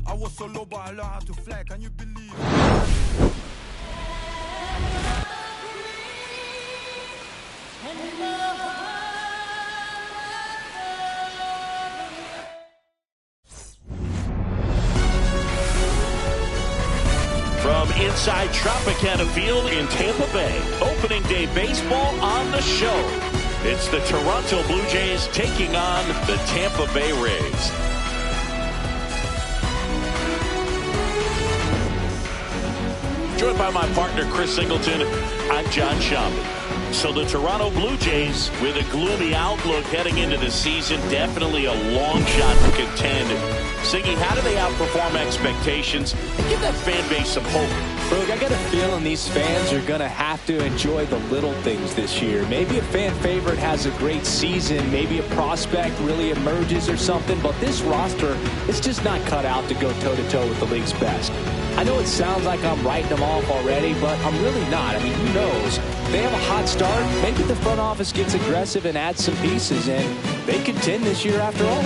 I was so low, but I learned how to fly. Can you believe? From inside Tropicana Field in Tampa Bay, opening day baseball on the show. It's the Toronto Blue Jays taking on the Tampa Bay Rays. Joined by my partner, Chris Singleton, I'm John Shambi. So the Toronto Blue Jays, with a gloomy outlook heading into the season, definitely a long shot to contend. Siggy, how do they outperform expectations and give that fan base some hope? Look, I got a feeling these fans are going to have to enjoy the little things this year. Maybe a fan favorite has a great season. Maybe a prospect really emerges or something. But this roster is just not cut out to go toe-to-toe with the league's best. I know it sounds like I'm writing them off already, but I'm really not. I mean, who knows? They have a hot start. Maybe the front office gets aggressive and adds some pieces, and they contend this year after all.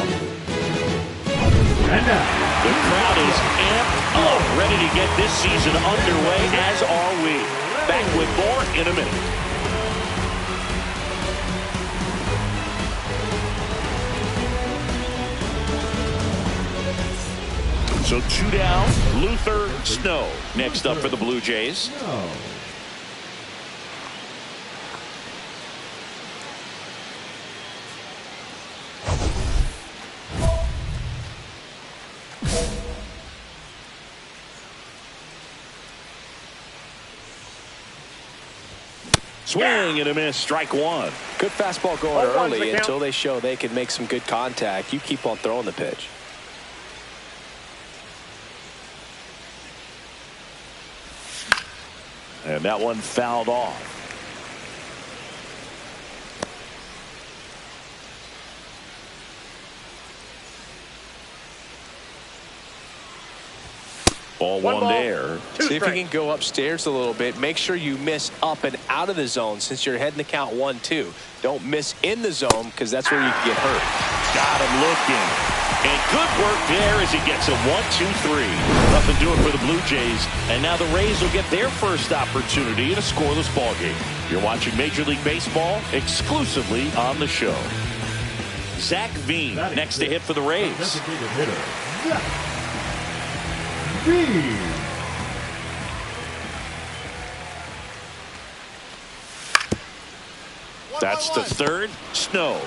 And now, the crowd is amped up, ready to get this season underway, as are we. Back with more in a minute. So 2 down, Luther, Snow. Next up for the Blue Jays. Swing and a miss, strike one. Good fastball going early until they show they can make some good contact. You keep on throwing the pitch. And that one fouled off. Ball one there. See if you can go upstairs a little bit. Make sure you miss up and out of the zone since you're heading to count 1-2. Don't miss in the zone because that's where you can get hurt. Got him looking. And good work there as he gets a 1-2-3. Nothing doing for the Blue Jays. And now the Rays will get their first opportunity in a scoreless ballgame. You're watching Major League Baseball exclusively on the show. Zach Veen next to hit for the Rays. Designated hitter, Zach Veen. That's the third. Snow.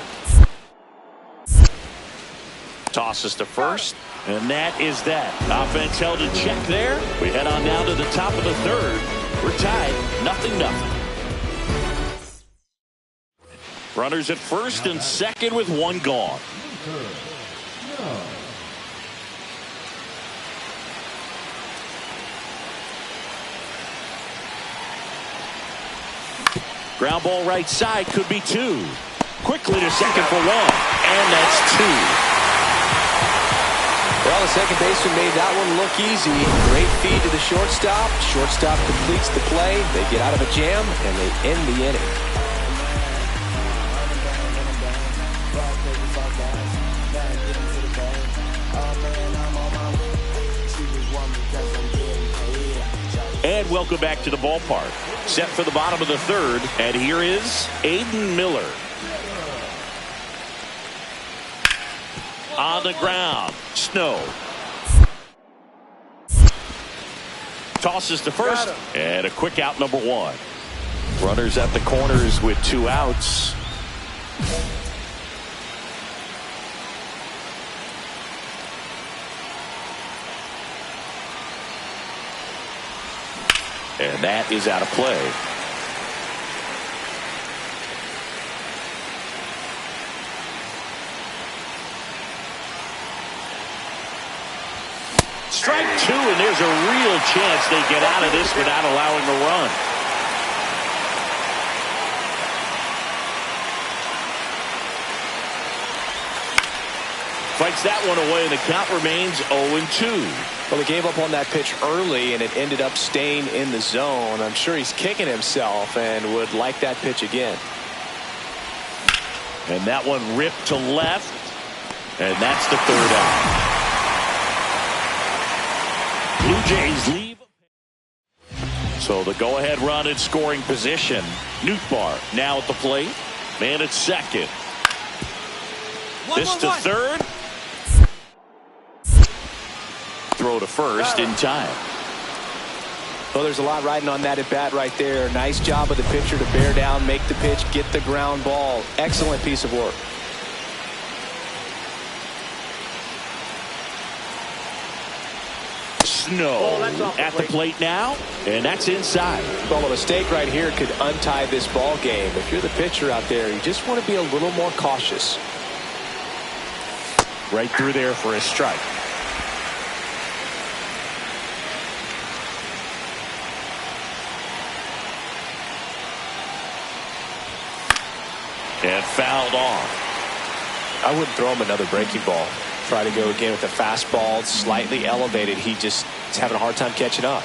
Tosses to first, and that is that. Offense held in check there. We head on down to the top of the third. We're tied, 0-0. Runners at first and second with one gone. Ground ball right side, could be two. Quickly to second for one, and that's two. Well, the second baseman made that one look easy. Great feed to the shortstop. Shortstop completes the play. They get out of a jam, and they end the inning. And welcome back to the ballpark. Set for the bottom of the third, and here is Aiden Miller. On the ground, Snow. Tosses to first, and a quick out, number one. Runners at the corners with 2 outs. And that is out of play. Strike two, and there's a real chance they get out of this without allowing a run. Fights that one away, and the count remains 0-2. Well, he gave up on that pitch early, and it ended up staying in the zone. I'm sure he's kicking himself and would like that pitch again. And that one ripped to left, and that's the third out. Blue Jays leave. So the go-ahead run in scoring position. Nootbaar now at the plate. Man at second. This to third. Throw to first in time. Well, there's a lot riding on that at bat right there. Nice job of the pitcher to bear down, make the pitch, get the ground ball. Excellent piece of work. Snow at the plate now, and that's inside. Well, a mistake right here could untie this ball game. If you're the pitcher out there, you just want to be a little more cautious. Right through there for a strike. And fouled off. I wouldn't throw him another breaking ball. Try to go again with the fastball, slightly elevated. He just is having a hard time catching up.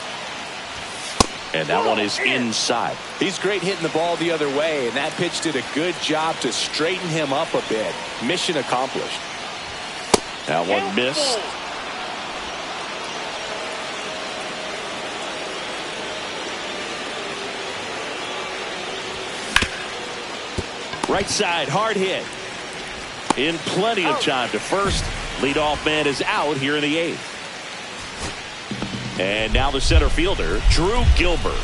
And that one is inside. He's great hitting the ball the other way, and that pitch did a good job to straighten him up a bit. Mission accomplished. That one missed. Right side, hard hit. In plenty of time to first. Leadoff man is out here in the eighth. And now the center fielder, Drew Gilbert.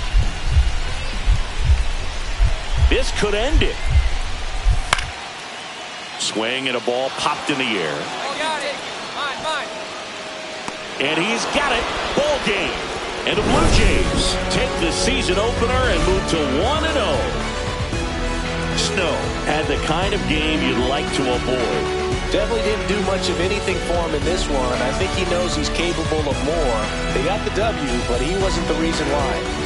This could end it. Swing and a ball popped in the air. Got it. Mine. And he's got it. Ball game. And the Blue Jays take the season opener and move to 1-0. Snow had the kind of game you'd like to avoid. Definitely didn't do much of anything for him in this one. I think he knows he's capable of more. They got the W, but he wasn't the reason why.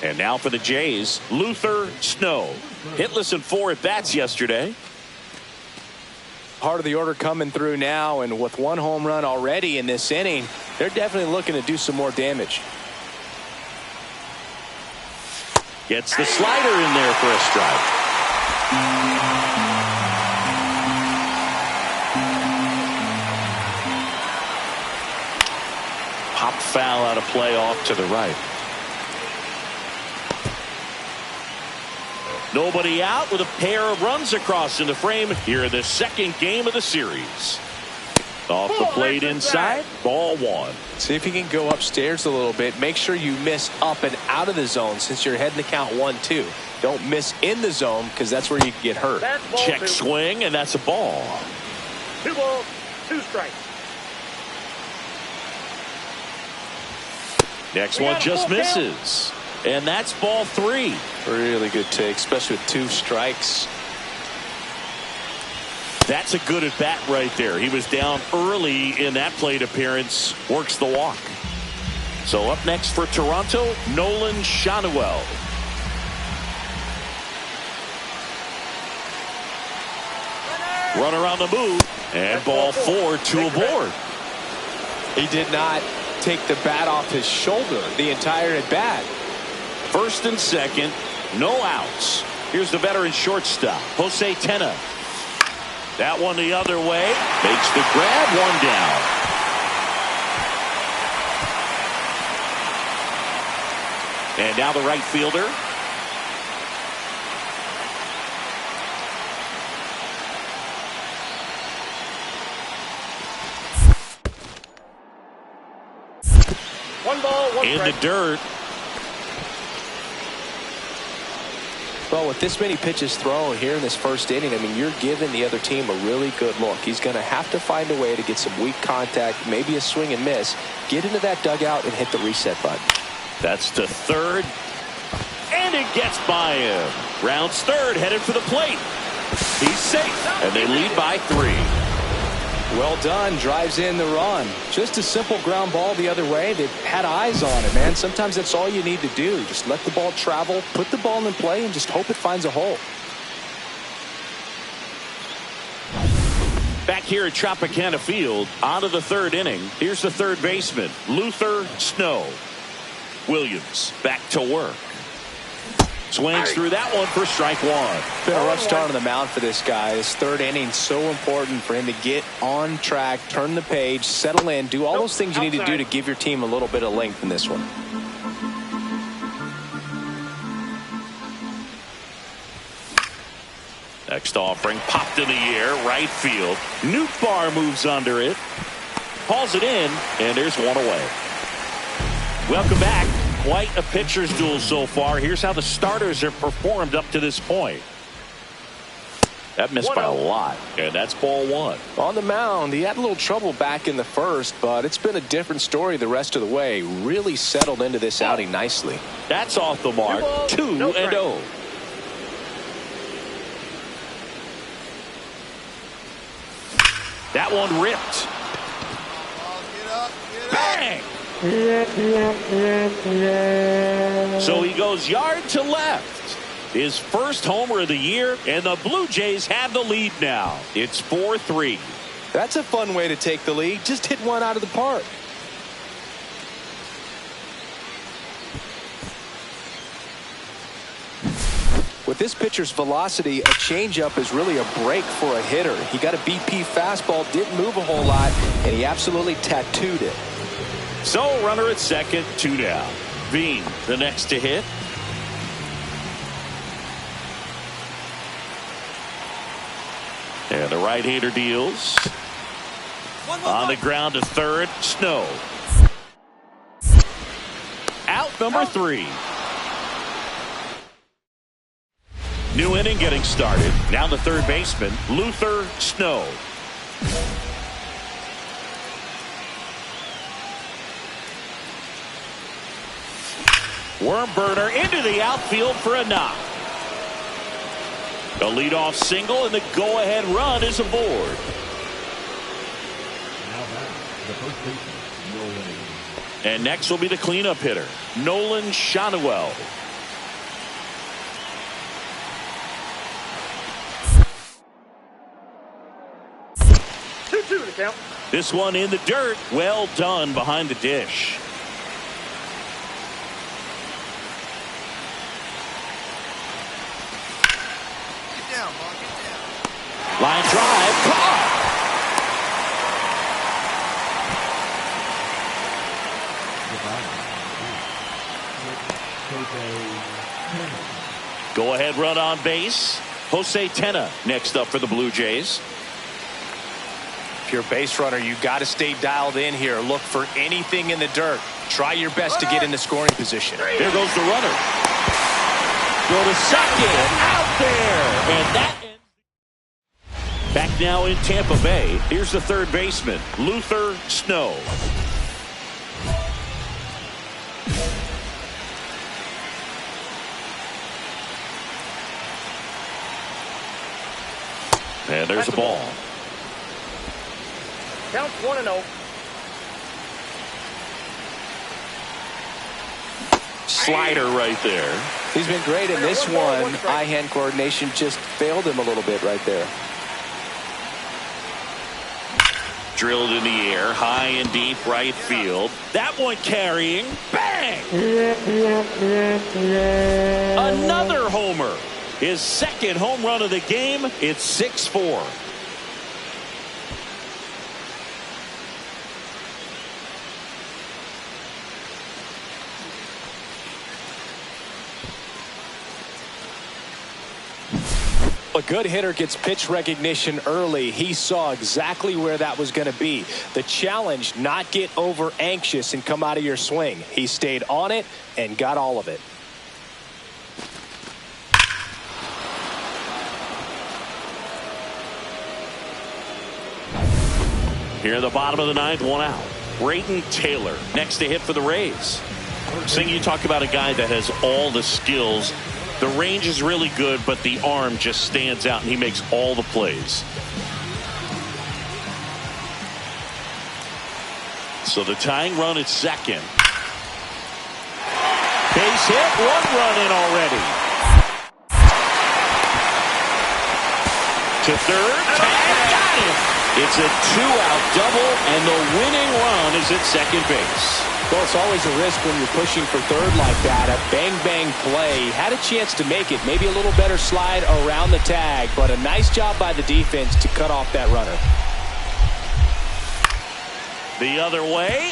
And now for the Jays, Luther Snow. Hitless in 4 at-bats yesterday. Heart of the order coming through now, and with 1 home run already in this inning, they're definitely looking to do some more damage. Gets the slider in there for a strike. Pop foul out of play off to the right. Nobody out with a pair of runs across in the frame here in the second game of the series. Off the plate inside, ball 1. See if you can go upstairs a little bit. Make sure you miss up and out of the zone since you're heading to count 1-2. Don't miss in the zone because that's where you can get hurt. Check swing, and that's a ball. 2 balls, 2 strikes. Next one just misses. And that's ball 3. Really good take, especially with 2 strikes. That's a good at bat right there. He was down early in that plate appearance. Works the walk. So up next for Toronto, Nolan Schanuel. Runner on the move. And ball 4, 2 aboard. He did not take the bat off his shoulder the entire at bat. First and second, no outs. Here's the veteran shortstop, Jose Tena. That one the other way. Makes the grab, 1 down. And now the right fielder. In the dirt. Well, with this many pitches thrown here in this first inning, I mean, you're giving the other team a really good look. He's going to have to find a way to get some weak contact, maybe a swing and miss, get into that dugout and hit the reset button. That's to third. And it gets by him. Rounds third, headed for the plate. He's safe. And they lead by 3. Well done. Drives in the run. Just a simple ground ball the other way. They've had eyes on it, man. Sometimes that's all you need to do. Just let the ball travel, put the ball in play, and just hope it finds a hole. back here at Tropicana Field. On to the third inning. Here's the third baseman, Luther Snow. Williams back to work. Swings through that one for strike one. Been a rough start on the mound for this guy. His third inning so important for him to get on track, turn the page, settle in, do all those things you need to do to give your team a little bit of length in this one. Next offering popped in the air, right field. Nootbaar moves under it, hauls it in, and there's one away. Welcome back. Quite a pitcher's duel so far. Here's how the starters have performed up to this point. That missed by a lot, and that's ball one. On the mound, he had a little trouble back in the first, but it's been a different story the rest of the way. Really settled into this outing nicely. That's off the mark. 2-0. That one ripped. Bang! So he goes yard to left. His first homer of the year, and the Blue Jays have the lead now. It's 4-3. That's a fun way to take the lead. Just hit one out of the park. With this pitcher's velocity, a changeup is really a break for a hitter. He got a BP fastball, didn't move a whole lot, and he absolutely tattooed it. So runner at second, 2 down. Bean, the next to hit. And the right-hander deals. On the ground to third, Snow. Out number 3. New inning getting started. Now the third baseman, Luther Snow. Worm burner into the outfield for a knock. The leadoff single, and the go-ahead run is aboard. And next will be the cleanup hitter, Nolan Shanuel. This one in the dirt. Well done behind the dish. Get down, ball. Get down. Line drive. Caught. Go ahead run on base. Jose Tena next up for the Blue Jays. If you're a base runner, you got to stay dialed in here. Look for anything in the dirt. Try your best to get in the scoring position. There goes the runner. Go to second. Out there. And that ends. Back now in Tampa Bay. Here's the third baseman, Luther Snow. And there's the ball. Count 1-0. Slider right there. He's been great in this one. Eye-hand coordination just failed him a little bit right there. Drilled in the air, high and deep right field. That one carrying. Bang! Another homer. His second home run of the game. It's 6-4. A good hitter gets pitch recognition early. He saw exactly where that was going to be. The challenge, not get over anxious and come out of your swing. He stayed on it and got all of it. Here in the bottom of the ninth, one out. Brayton Taylor next to hit for the Rays. Sing, you talk about a guy that has all the skills. The range is really good, but the arm just stands out, and he makes all the plays. So the tying run at second. Base hit, one run in already. To third, tag, got him. It's a two-out double, and the winning run is at second base. Well, it's always a risk when you're pushing for third like that. A bang-bang play. Had a chance to make it. Maybe a little better slide around the tag, but a nice job by the defense to cut off that runner. The other way.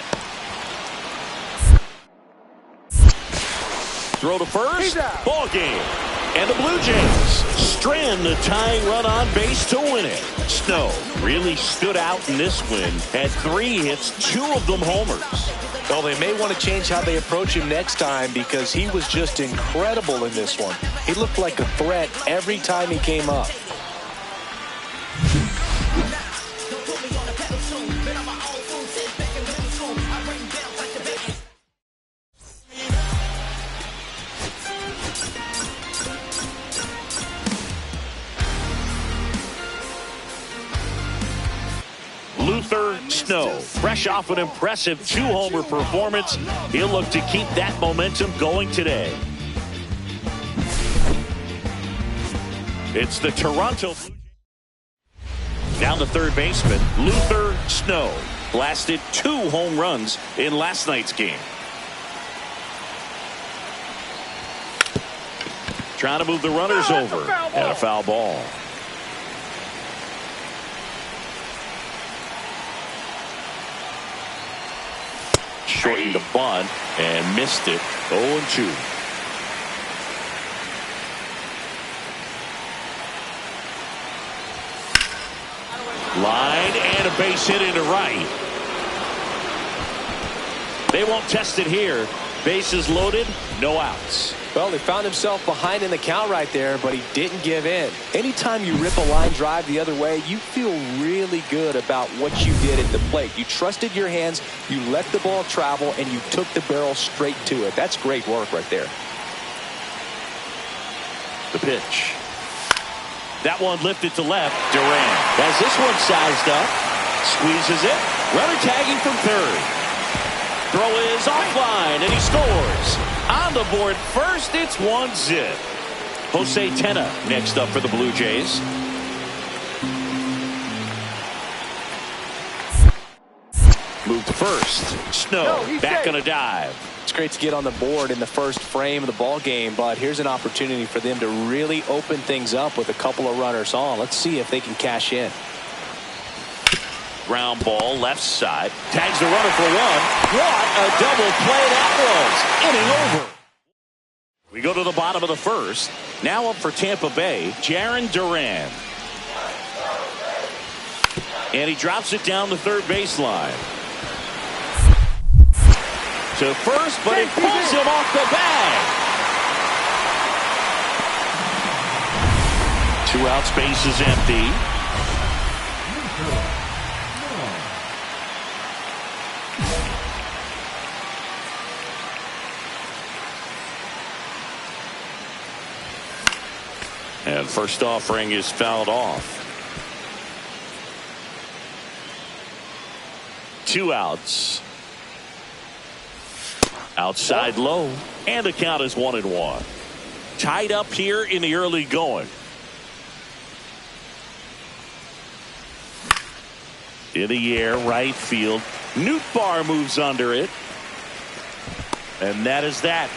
Throw to first. Ball game. And the Blue Jays strand the tying run on base to win it. Snow really stood out in this win. Had 3 hits, 2 of them homers. Well, they may want to change how they approach him next time because he was just incredible in this one. He looked like a threat every time he came up. Luther Snow, fresh off an impressive 2-homer performance. He'll look to keep that momentum going today. It's the Toronto. Down the third baseman, Luther Snow. Blasted 2 home runs in last night's game. Trying to move the runners over. And a foul ball. Shortened the bunt and missed it. 0-2. Line and a base hit into right. They won't test it here. Bases loaded, no outs. Well, he found himself behind in the count right there, but he didn't give in. Anytime you rip a line drive the other way, you feel really good about what you did at the plate. You trusted your hands, you let the ball travel, and you took the barrel straight to it. That's great work right there. The pitch. That one lifted to left. Duran has this one sized up. Squeezes it. Runner tagging from third. Throw is offline, and he scores. On the board first, it's 1-0. Jose Tena next up for the Blue Jays. Move to first. Snow back on a dive. It's great to get on the board in the first frame of the ball game, but here's an opportunity for them to really open things up with a couple of runners on. Let's see if they can cash in. Ground ball left side. Tags the runner for 1. What a double play that was. Inning over. We go to the bottom of the first. Now up for Tampa Bay, Jarren Duran. And he drops it down the third baseline. To first, but it pulls him off the bag. 2 outs, base is empty. And first offering is fouled off. 2 outs. Outside low. And the count is 1-1. Tied up here in the early going. In the air, right field. Nootbaar moves under it. And that is that.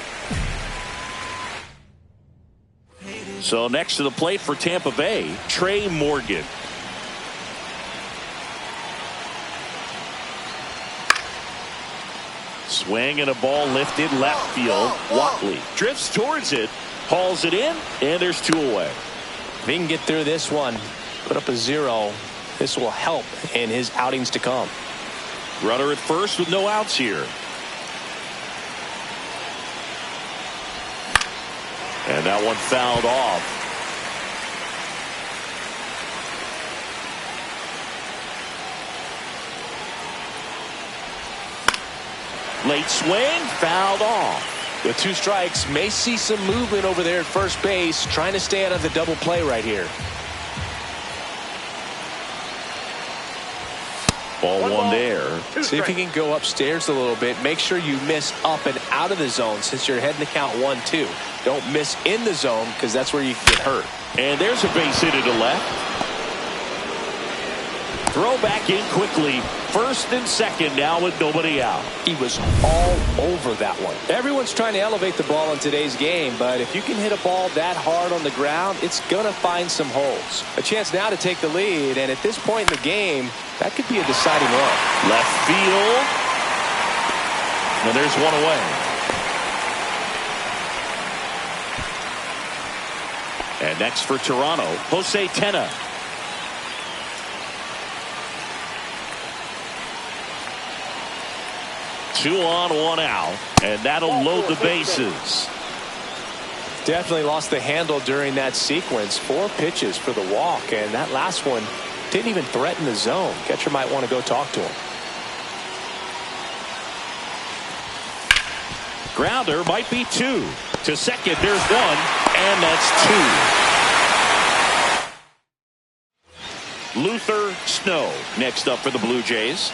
So next to the plate for Tampa Bay, Trey Morgan. Swing and a ball lifted left field. Watley drifts towards it, hauls it in, and there's 2 away. If he can get through this one, put up a 0, this will help in his outings to come. Runner at first with no outs here. And that one fouled off. Late swing, fouled off. With 2 strikes, may see some movement over there at first base, trying to stay out of the double play right here. Ball one there. See if he can go upstairs a little bit. Make sure you miss up and out of the zone since you're heading to count 1-2. Don't miss in the zone because that's where you can get hurt. And there's a base hit to left. Throw back in quickly. First and second now with nobody out. He was all over that one. Everyone's trying to elevate the ball in today's game, but if you can hit a ball that hard on the ground, it's going to find some holes. A chance now to take the lead, and at this point in the game, that could be a deciding run. Left field. And there's one away. And next for Toronto, Jose Tena. Two on, one out, and that'll load the bases. Definitely lost the handle during that sequence. 4 pitches for the walk, and that last one didn't even threaten the zone. Catcher might want to go talk to him. Grounder might be 2. To second, there's 1, and that's 2. Luther Snow next up for the Blue Jays.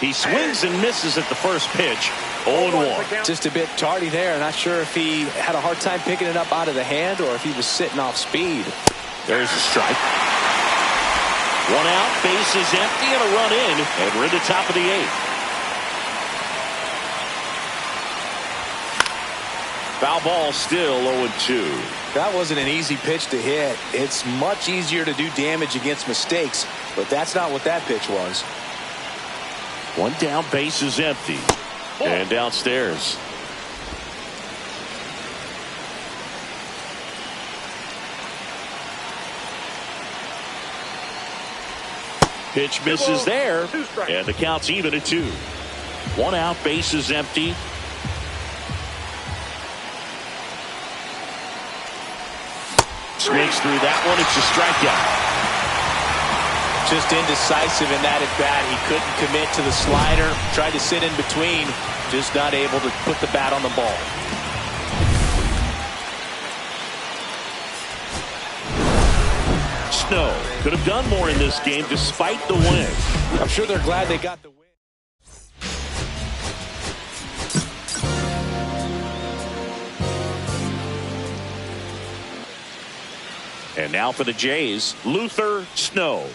He swings and misses at the first pitch. 0-1. Just a bit tardy there. Not sure if he had a hard time picking it up out of the hand or if he was sitting off speed. There's a strike. 1 out, base is empty, and a run in, and we're at the top of the 8th. Foul ball still 0-2. That wasn't an easy pitch to hit. It's much easier to do damage against mistakes, but that's not what that pitch was. 1 down, base is empty. And downstairs. Pitch misses there, and the count's even at 2. 1 out, base is empty. Swings through that one. It's a strikeout. Just indecisive in that at bat. He couldn't commit to the slider. Tried to sit in between. Just not able to put the bat on the ball. Snow could have done more in this game despite the win. I'm sure they're glad they got the win. And now for the Jays, Luther Snow.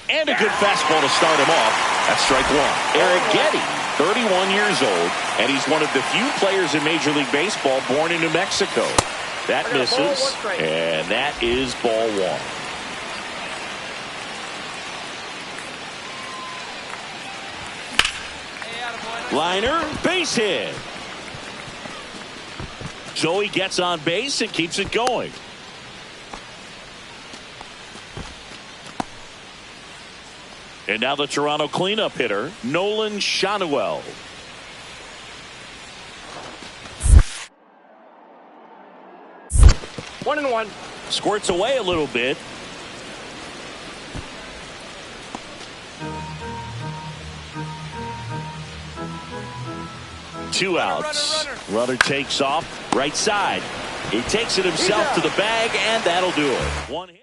And a good fastball to start him off. That's strike 1. Eric Getty, 31 years old, and he's one of the few players in Major League Baseball born in New Mexico. That misses, and that is ball 1. Liner, base hit. Joey gets on base and keeps it going. And now the Toronto cleanup hitter, Nolan Shanuel. One and one. Squirts away a little bit. Two outs. Runner takes off. Right side. He takes it himself to the bag, and that'll do it. 1 hit.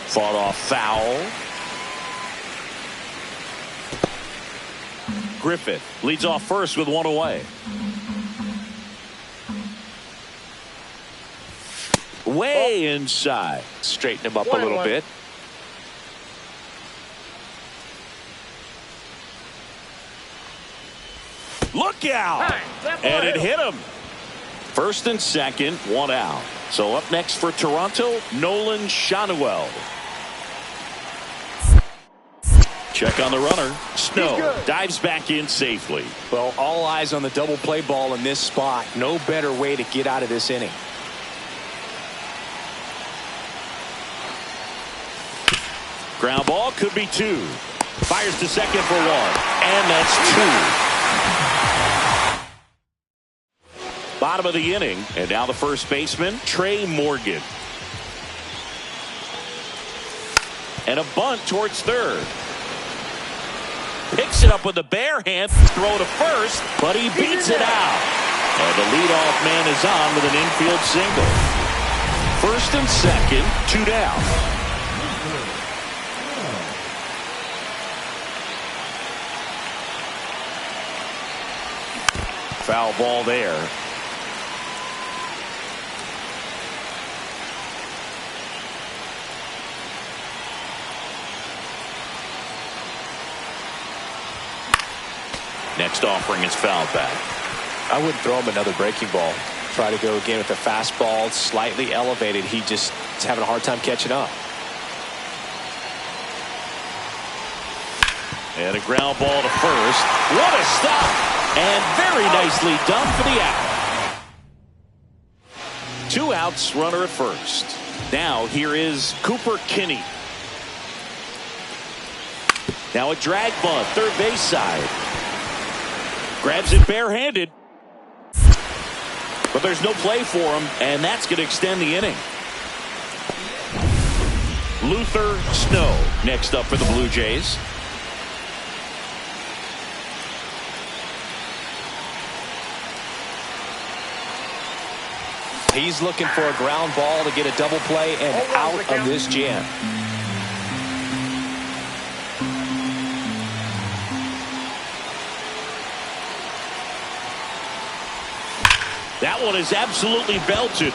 Fought off foul. Griffith leads off first with 1 away. Way inside. Straighten him up a little bit. Look out! And it hit him. First and second, 1 out. So up next for Toronto, Nolan Shanuel. Check on the runner. Snow dives back in safely. Well, all eyes on the double play ball in this spot. No better way to get out of this inning. Ground ball could be 2. Fires to second for 1. And that's 2. Bottom of the inning. And now the first baseman, Trey Morgan. And a bunt towards third. Picks it up with the bare hand. Throw to first, but he beats it out. And the leadoff man is on with an infield single. First and second, 2 down. Foul ball there. Next offering is fouled back. I wouldn't throw him another breaking ball. Try to go again with the fastball, slightly elevated. He just is having a hard time catching up. And a ground ball to first. What a stop! And very nicely done for the out. 2 outs, runner at first. Now here is Cooper Kinney. Now a drag bunt, third base side. Grabs it barehanded. But there's no play for him, and that's going to extend the inning. Luther Snow next up for the Blue Jays. He's looking for a ground ball to get a double play and out of this jam. That one is absolutely belted.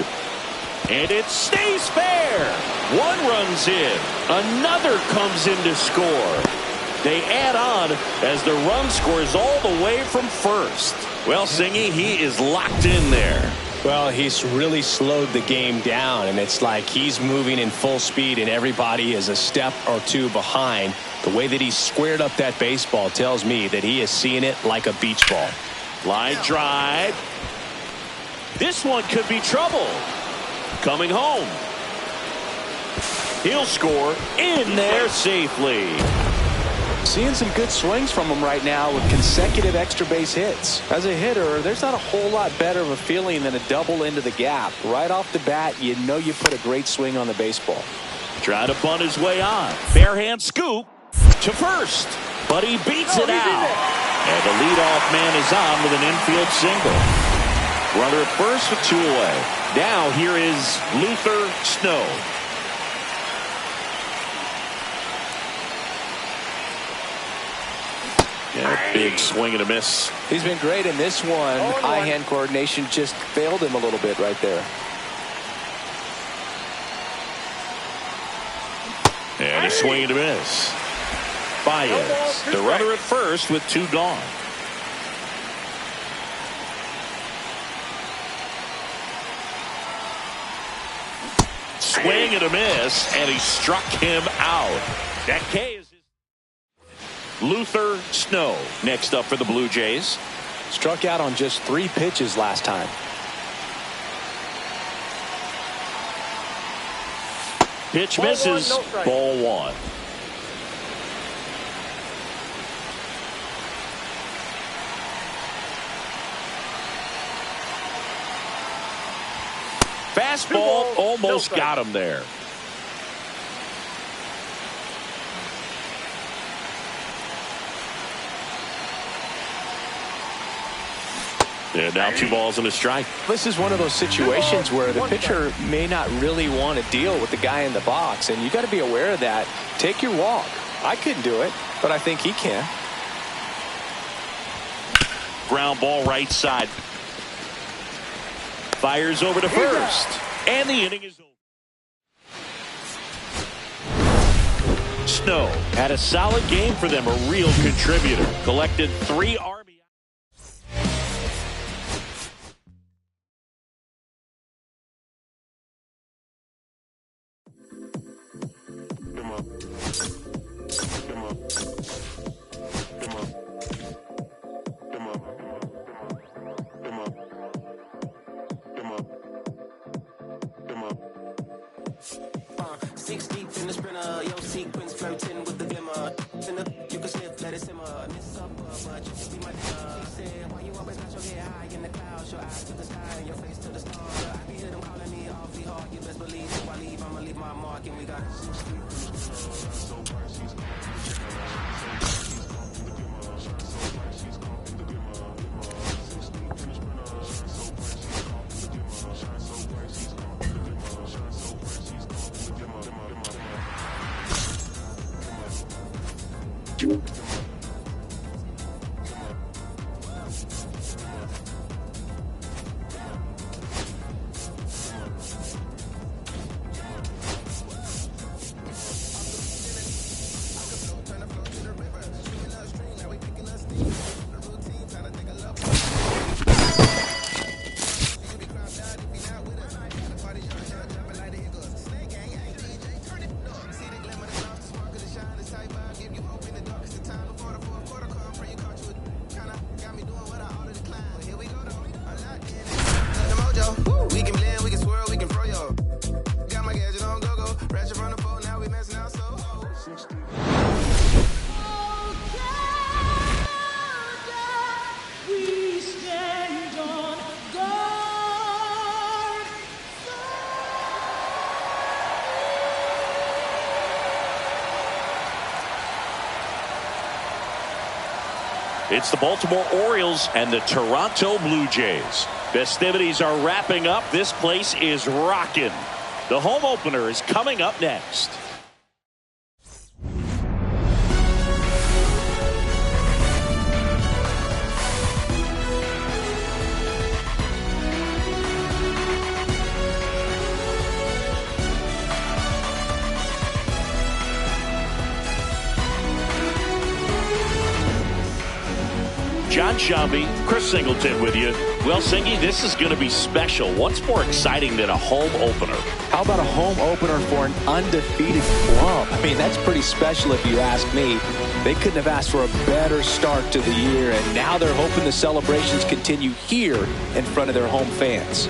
And it stays fair. One runs in. Another comes in to score. They add on as the run scores all the way from first. Well, Singy, he is locked in there. Well, he's really slowed the game down, and it's like he's moving in full speed, and everybody is a step or two behind. The way that he squared up that baseball tells me that he is seeing it like a beach ball. Line drive. This one could be trouble. Coming home. He'll score in there safely. Seeing some good swings from him right now with consecutive extra base hits. As a hitter, there's not a whole lot better of a feeling than a double into the gap. Right off the bat, you know you put a great swing on the baseball. Try to bunt his way on. Barehand scoop to first. But he beats it out. And the leadoff man is on with an infield single. Runner at first with 2 away. Now here is Luther Snow. Yeah, big swing and a miss. He's been great in this one. Eye-hand coordination just failed him a little bit right there. And a swing and a miss. Baez, the runner at first with 2 gone. Swing and a miss, and he struck him out. That K is his. Luther Snow next up for the Blue Jays. Struck out on just 3 pitches last time. Pitch misses. Ball 1. Fastball almost got him there. And now 2 balls and a strike. This is one of those situations where the pitcher may not really want to deal with the guy in the box, and you got to be aware of that. Take your walk. I couldn't do it, but I think he can. Ground ball right side. Fires over to first. And the inning is over. Snow had a solid game for them, a real contributor. Collected 3 RBIs. It's the Baltimore Orioles and the Toronto Blue Jays. Festivities are wrapping up. This place is rocking. The home opener is coming up next. John Shambi, Chris Singleton with you. Well, Singy, this is going to be special. What's more exciting than a home opener? How about a home opener for an undefeated club? I mean, that's pretty special if you ask me. They couldn't have asked for a better start to the year, and now they're hoping the celebrations continue here in front of their home fans.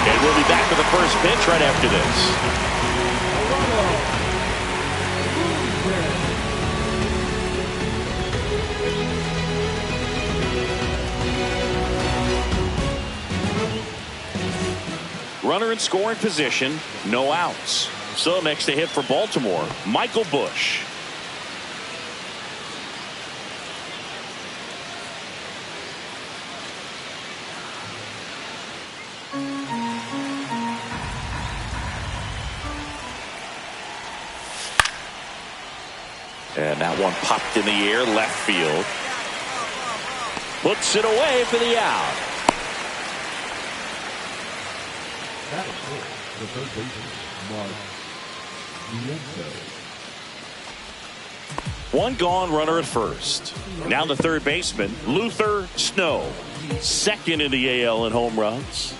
And we'll be back with the first pitch right after this. Runner in scoring position, no outs. So next to hit for Baltimore, Michael Bush. And that one popped in the air, left field. Puts it away for the out. The third baseman, Mark Bianco. One gone, runner at first. Now the third baseman, Luther Snow. Second in the AL in home runs.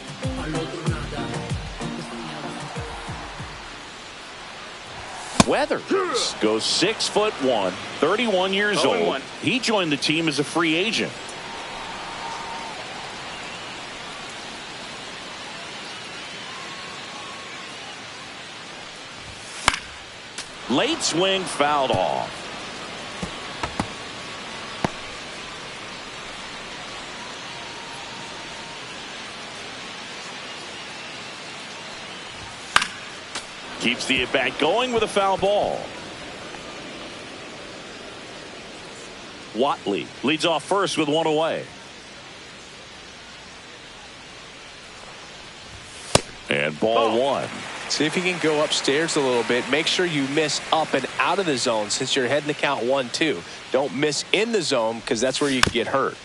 Weathers goes 6'1", 31 years old. He joined the team as a free agent. Late swing fouled off. Keeps the at-bat going with a foul ball. Watley leads off first with one away. And ball one. See if you can go upstairs a little bit. Make sure you miss up and out of the zone since you're heading to count 1-2. Don't miss in the zone because that's where you can get hurt.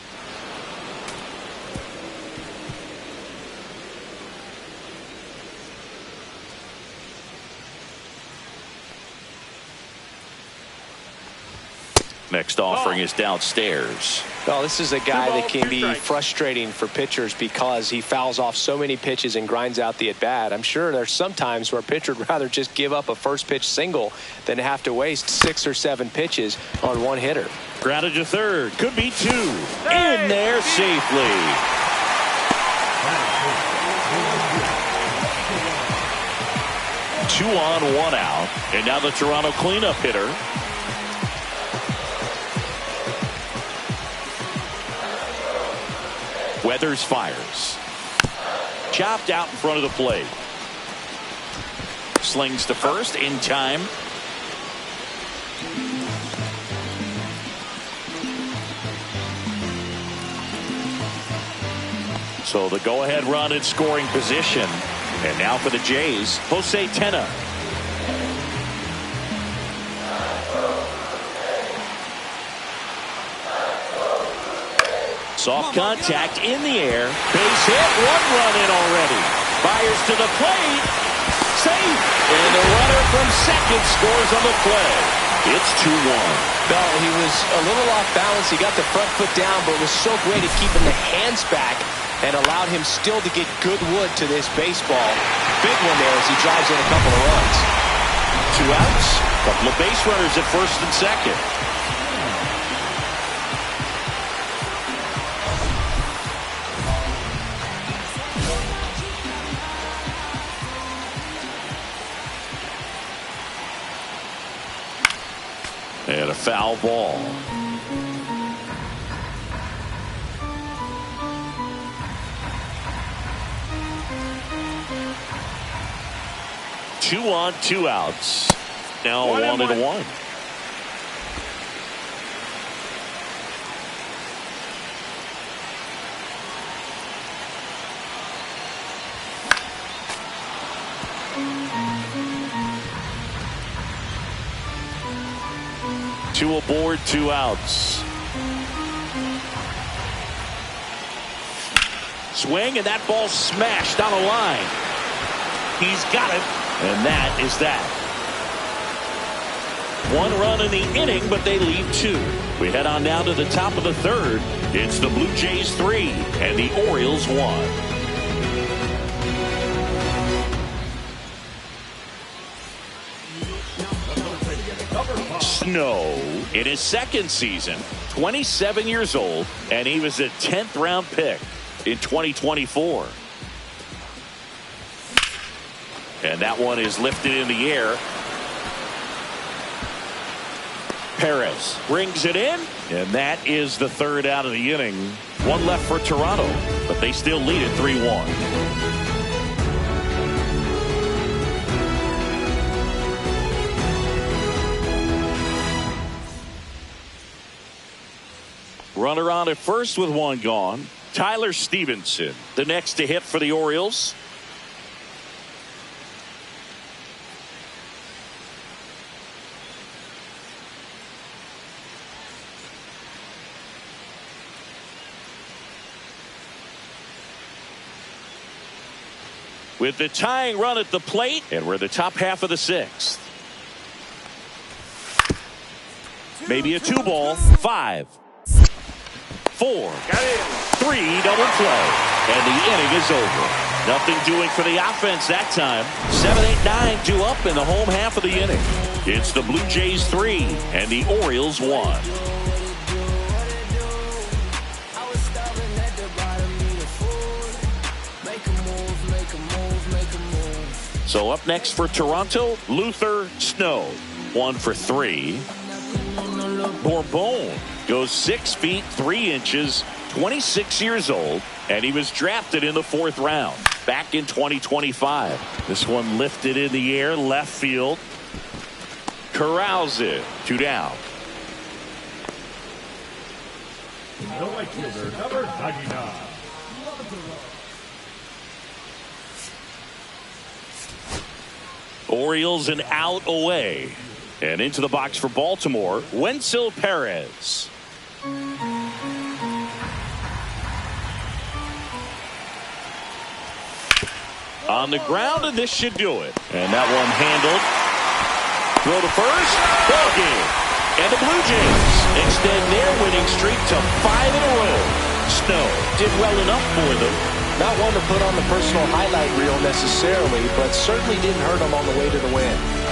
Next offering is downstairs. Well, this is a guy that can be frustrating for pitchers because he fouls off so many pitches and grinds out the at-bat. I'm sure there's some times where a pitcher would rather just give up a first pitch single than have to waste 6 or 7 pitches on one hitter. Grounded to third. Could be 2. In there safely. Two on, one out. And now the Toronto cleanup hitter. Weathers fires. Chopped out in front of the plate. Slings to first in time. So the go-ahead run in scoring position. And now for the Jays, Jose Tena. Soft contact in the air. Base hit. One run in already. Fires to the plate. Safe. And the runner from second scores on the play. It's 2-1. No, he was a little off balance. He got the front foot down, but was so great at keeping the hands back and allowed him still to get good wood to this baseball. Big one there as he drives in a couple of runs. 2 outs. Couple of base runners at first and second. And a foul ball. Two on, 2 outs. Now 1-1. Two aboard, 2 outs. Swing, and that ball smashed on a line. He's got it, and that is that. 1 run in the inning, but they leave 2. We head on down to the top of the 3rd. It's the Blue Jays 3 and the Orioles 1. Snow in his 2nd season, 27 years old, and he was a 10th round pick in 2024. And that one is lifted in the air. Perez brings it in, and that is the 3rd out of the inning. 1 left for Toronto, but they still lead it 3-1. Runner on at first with 1 gone. Tyler Stevenson, the next to hit for the Orioles. With the tying run at the plate, and we're in the top half of the 6th. Maybe a 2 ball. 5, 4, 3, double play, and the inning is over. Nothing doing for the offense that time. 7, 8, 9 due up in the home half of the inning. It's the Blue Jays 3 and the Orioles 1. So up next for Toronto, Luther Snow. 1 for 3. Bourbon goes 6 feet 3 inches, 26 years old, and he was drafted in the 4th round back in 2025. This one lifted in the air, left field. Corrals it. 2 down. The right fielder, number 99. Orioles an out away. And into the box for Baltimore, Wenzel Perez. On the ground, and this should do it. And that one handled. Throw to first. Ball game. And the Blue Jays extend their winning streak to 5 in a row. Snow did well enough for them. Not one to put on the personal highlight reel necessarily, but certainly didn't hurt them on the way to the win.